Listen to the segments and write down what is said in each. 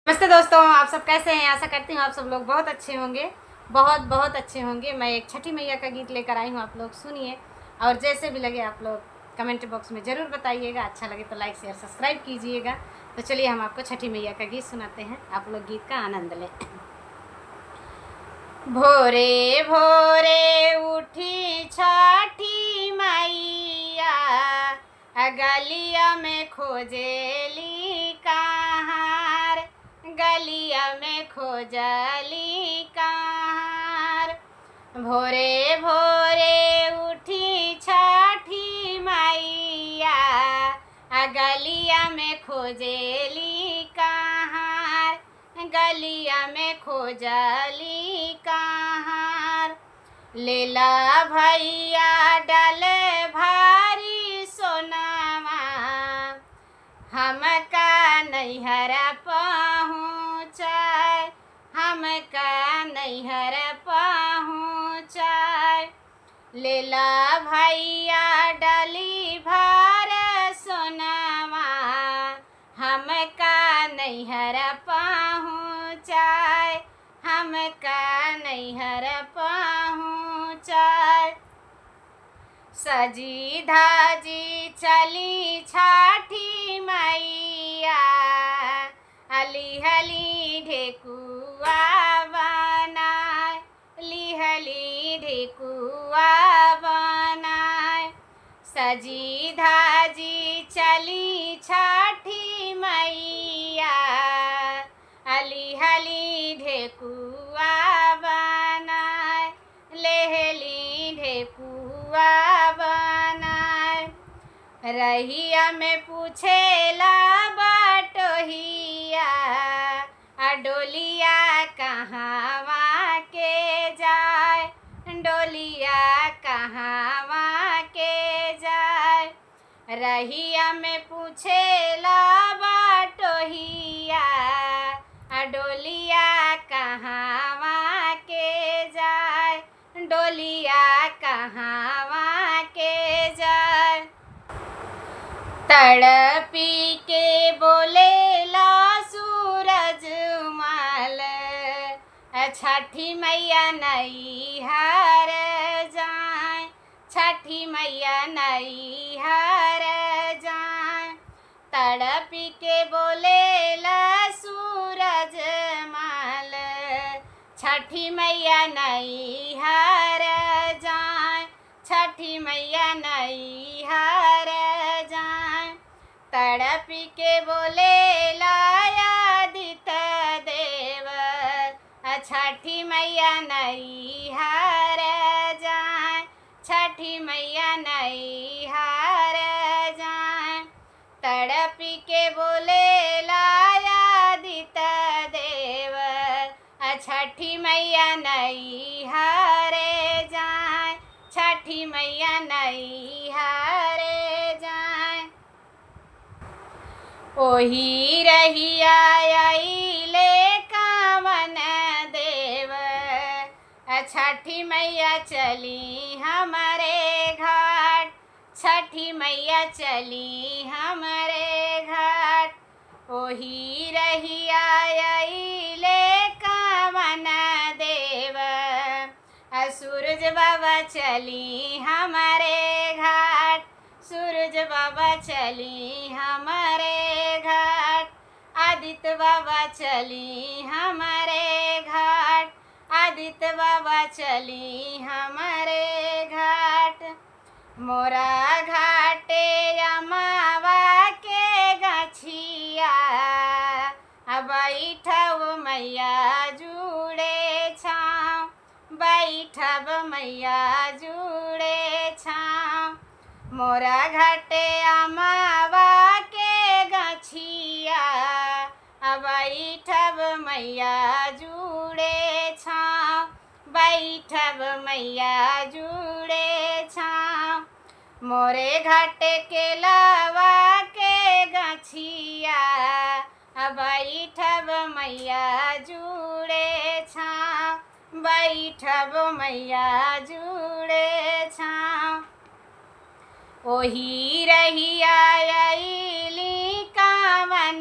नमस्ते दोस्तों, आप सब कैसे हैं। आशा करती हूँ आप सब लोग बहुत अच्छे होंगे, बहुत बहुत अच्छे होंगे। मैं एक छठी मैया का गीत लेकर आई हूँ, आप लोग सुनिए और जैसे भी लगे आप लोग कमेंट बॉक्स में ज़रूर बताइएगा। अच्छा लगे तो लाइक शेयर सब्सक्राइब कीजिएगा। तो चलिए हम आपको छठी मैया का गीत सुनाते हैं, आप लोग गीत का आनंद लें। भोरे भोरे उठी छठी मैया, गलिया में खोजेली कहार, गलिया में खोजली कहार। भोरे भोरे उठी छठी मैया, गलिया में खोजेली कहार, गलिया में खोजली कहार। लेला भैया डल भारी सोनामा, हमका नैहर पहुँचाय, हमका नैहर पहुँचाय। लेला भैया डली भार सोनामा, हमका नैहर पहुँचाय, हमका नैहर पहुँचाय। सजी धाजी चली छठी मैया, लिहली ढेकुआ बनाय, लिहली ढेकुआ बनाय। सजी धाजी चली छठी मैया, लिहली ढेकुआ बनाय, लेहली ढेकुआ बनाय। रहिया में पूछेला बटोहिया, डोलिया कहवा के जाय, डोलिया कहवा के जाय। रहिया में पूछेला बटोहिया, डोलिया कहवा के जाय, डोलिया कहवा के जाय। तड़पी के बोलेला सूरज माल, छठी मैया नैहर जाय, छठी मैया नैहर जाय। तड़पी के बोलेला सूरज माल, छठी मैया नैहर जाय, छठी मैया नैहर जाय। तड़पी के बोलेला आदित्य देव, छठी मैया नैहर जाय, छठी मैया नैहर जाय। तड़पी के बोलेला आदित्य देव, छठी मैया नैहर जाय, छठी मैया नैहर जाय। ओही रहिया आइले कामन देव, छठी मैया चली हमारे घाट, छठी मैया चली हमारे घाट। ओही रहिया आइले कामन देव, सूरज बाबा चली हमारे घाट, सूरज बाबा चली हमारे घाट। आदित्य बाबा चली हमारे घाट, आदित्य बाबा चली हमारे घाट। मोरा घाटे अमावा के गछिया, बैठब मैया जुड़े छाँव, बैठब मैया जुड़े छाँव। मोरा घाटे अमावा के गछिया, बैठब मैया जुड़े छाँव, बैठब मैया जुड़े छाँव। मोरे घाटे के लावा के गछिया, बैठब मैया जुड़े छाँव, बैठब मैया जुड़े छाँव। ओही रहिया आइली कामन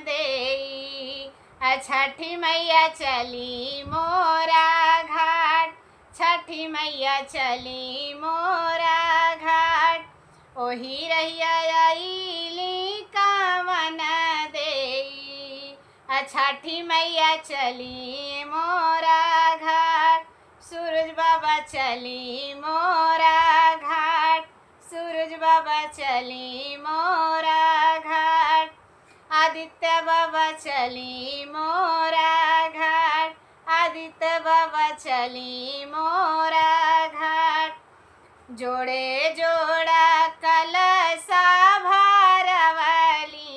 देई, छठी मैया चली मोरा घाट, छठी मैया चली मोरा घाट, ओही रहिया आईली कावन देई। छठी मैया चली मोरा घाट, सूरज बाबा चली मोरा घाट, सूरज बाबा चली मोरा घाट, आदित्य बाबा चली मोरा घाट, आदित्य बाबा चली मोरा घाट, जोड़े जोड़ा कलशा भरवली,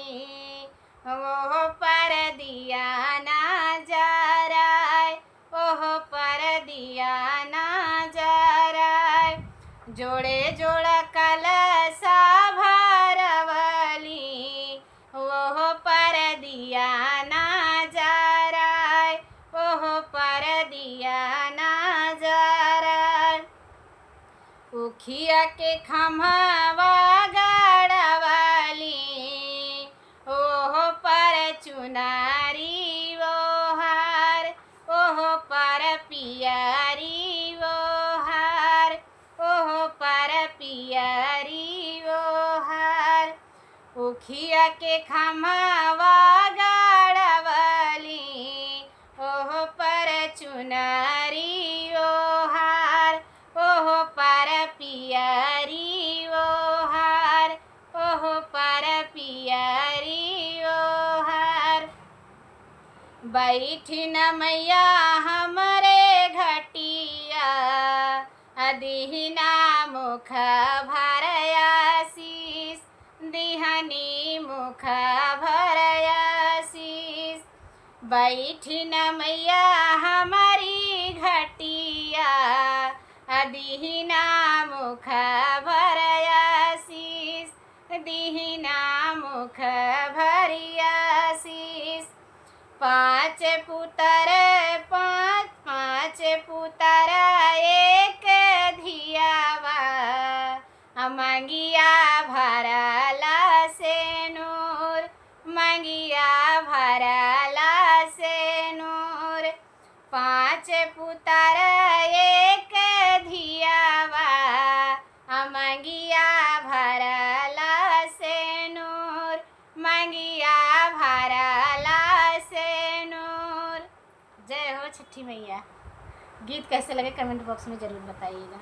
ओह पर दिया ना जराय, ओह पर दिया ना जराय, जोड़े जोड़ा कलशा भरवली, ओह पर दिया ना जराय, ओह पर दिया ना जराय, उखिया के खम्हवा गड़वली, ओह पर चुनारी ओहार, ओह पर पियरी ओहार, ओह पर पियरी ओहार, उखिया के खम्हवा गड़वली, ओह पर चुनारी ओहार, ओह पर पियरी ओहार, ओह पर पियरी ओहार, बैठी न मैया हमरे घटिया, दिहना मुख भरया शीस, दिहनी मुख भरया शीस, बैठी न मैया हमारी घटिया, दिहना मुख भरया शीस, दिहना मुख भरया शीस, पाँच पुतर एक धियावा, मंगिया भरला से नूर, मंगिया भरला से नूर, पाँच पुतर एक धियावा, मंगिया भरला से नूर, मंगिया भरला से नूर। जय हो छठी मैया। गीत कैसे लगे कमेंट बॉक्स में ज़रूर बताइएगा।